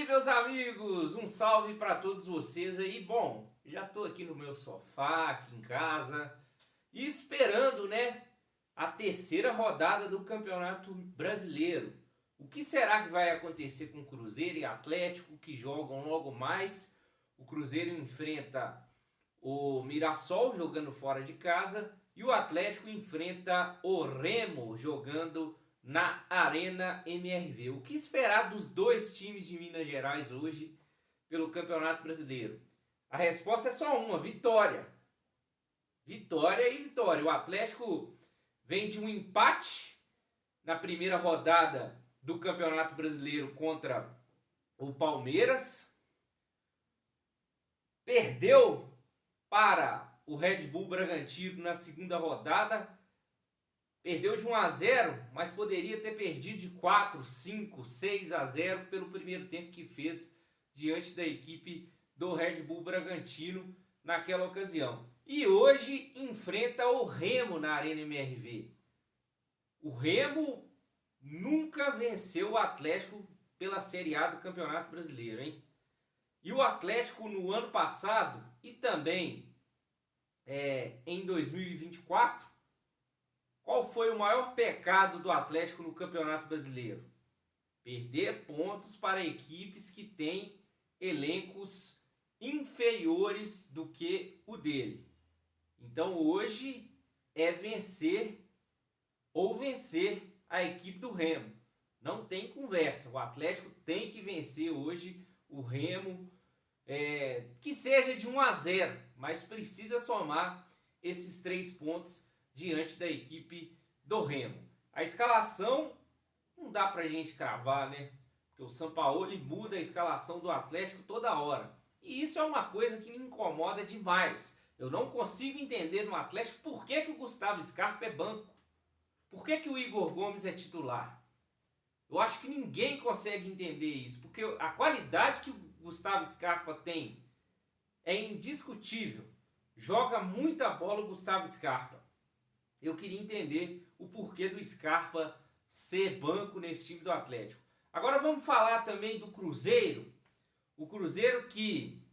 aí, meus amigos, um salve para todos vocês aí. Bom, já tô aqui no meu sofá, aqui em casa, e esperando, né, a terceira rodada do Campeonato Brasileiro. O que será que vai acontecer com o Cruzeiro e Atlético, que jogam logo mais? O Cruzeiro enfrenta o Mirassol jogando fora de casa e o Atlético enfrenta o Remo jogando na Arena MRV. O que esperar dos dois times de Minas Gerais hoje pelo Campeonato Brasileiro? A resposta é só uma: vitória. Vitória e vitória. O Atlético vem de um empate na primeira rodada do Campeonato Brasileiro contra o Palmeiras. Perdeu para o Red Bull Bragantino na segunda rodada. Perdeu de 1-0, mas poderia ter perdido de 4, 5, 6-0 pelo primeiro tempo que fez diante da equipe do Red Bull Bragantino naquela ocasião. E hoje enfrenta o Remo na Arena MRV. O Remo nunca venceu o Atlético pela Série A do Campeonato Brasileiro, hein? E o Atlético no ano passado e também em 2024, qual foi o maior pecado do Atlético no Campeonato Brasileiro? Perder pontos para equipes que têm elencos inferiores do que o dele. Então hoje é vencer ou vencer a equipe do Remo. Não tem conversa. O Atlético tem que vencer hoje o Remo, que seja de 1-0, mas precisa somar esses 3 pontos diante da equipe do Remo. A escalação não dá pra gente cravar, né? Porque o Sampaoli muda a escalação do Atlético toda hora. E isso é uma coisa que me incomoda demais. Eu não consigo entender no Atlético por que o Gustavo Scarpa é banco. Por que o Igor Gomes é titular? Eu acho que ninguém consegue entender isso, porque a qualidade que o Gustavo Scarpa tem é indiscutível. Joga muita bola o Gustavo Scarpa. Eu queria entender o porquê do Scarpa ser banco nesse time do Atlético. Agora vamos falar também do Cruzeiro. O Cruzeiro que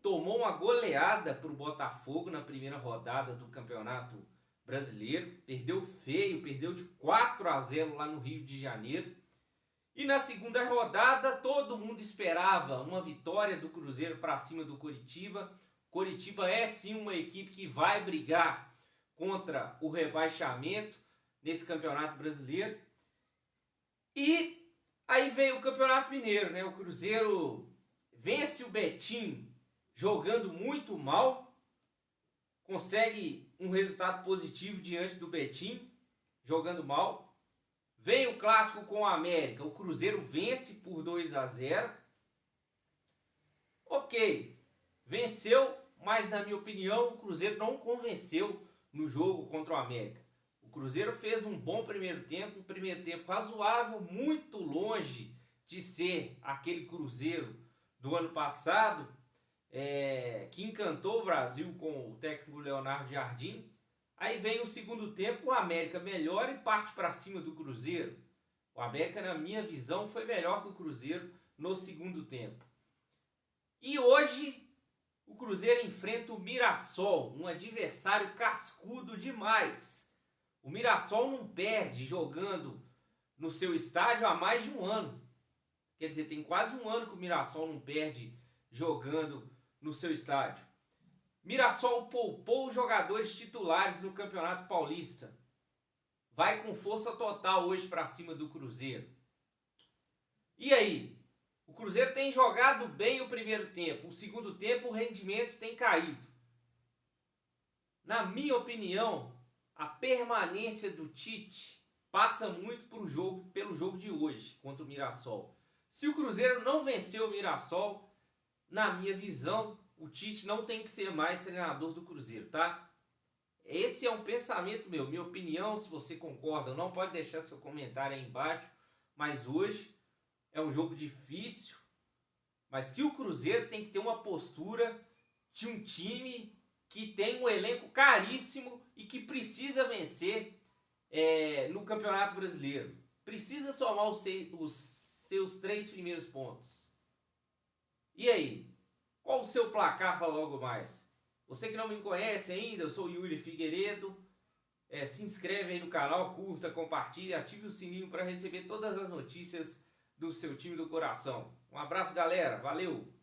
tomou uma goleada para o Botafogo na primeira rodada do Campeonato Brasileiro. Perdeu feio, perdeu de 4-0 lá no Rio de Janeiro. E na segunda rodada todo mundo esperava uma vitória do Cruzeiro para cima do Coritiba. Coritiba é sim uma equipe que vai brigar contra o rebaixamento nesse Campeonato Brasileiro. E aí veio o Campeonato Mineiro, né? O Cruzeiro vence o Betim jogando muito mal, consegue um resultado positivo diante do Betim, jogando mal. Vem o clássico com o América, o Cruzeiro vence por 2-0. Ok, venceu, mas na minha opinião o Cruzeiro não convenceu no jogo contra o América. O Cruzeiro fez um bom primeiro tempo razoável, muito longe de ser aquele Cruzeiro do ano passado, que encantou o Brasil com o técnico Leonardo Jardim. Aí vem o segundo tempo, o América melhora e parte para cima do Cruzeiro. O América, na minha visão, foi melhor que o Cruzeiro no segundo tempo. E hoje o Cruzeiro enfrenta o Mirassol, um adversário cascudo demais. O Mirassol não perde jogando no seu estádio há mais de um ano. Quer dizer, tem quase um ano que o Mirassol não perde jogando no seu estádio. Mirassol poupou os jogadores titulares no Campeonato Paulista. Vai com força total hoje para cima do Cruzeiro. E aí? O Cruzeiro tem jogado bem o primeiro tempo. O segundo tempo o rendimento tem caído. Na minha opinião, a permanência do Tite passa muito pelo jogo de hoje contra o Mirassol. Se o Cruzeiro não vencer o Mirassol, na minha visão, o Tite não tem que ser mais treinador do Cruzeiro, tá? Esse é um pensamento meu, minha opinião. Se você concorda ou não, pode deixar seu comentário aí embaixo. Mas hoje é um jogo difícil, mas que o Cruzeiro tem que ter uma postura de um time que tem um elenco caríssimo e que precisa vencer no Campeonato Brasileiro. Precisa somar os seus 3 primeiros pontos. E aí? Qual o seu placar para logo mais? Você que não me conhece ainda, eu sou o Yuri Figueiredo. Se inscreve aí no canal, curta, compartilhe, ative o sininho para receber todas as notícias do seu time do coração. Um abraço, galera. Valeu!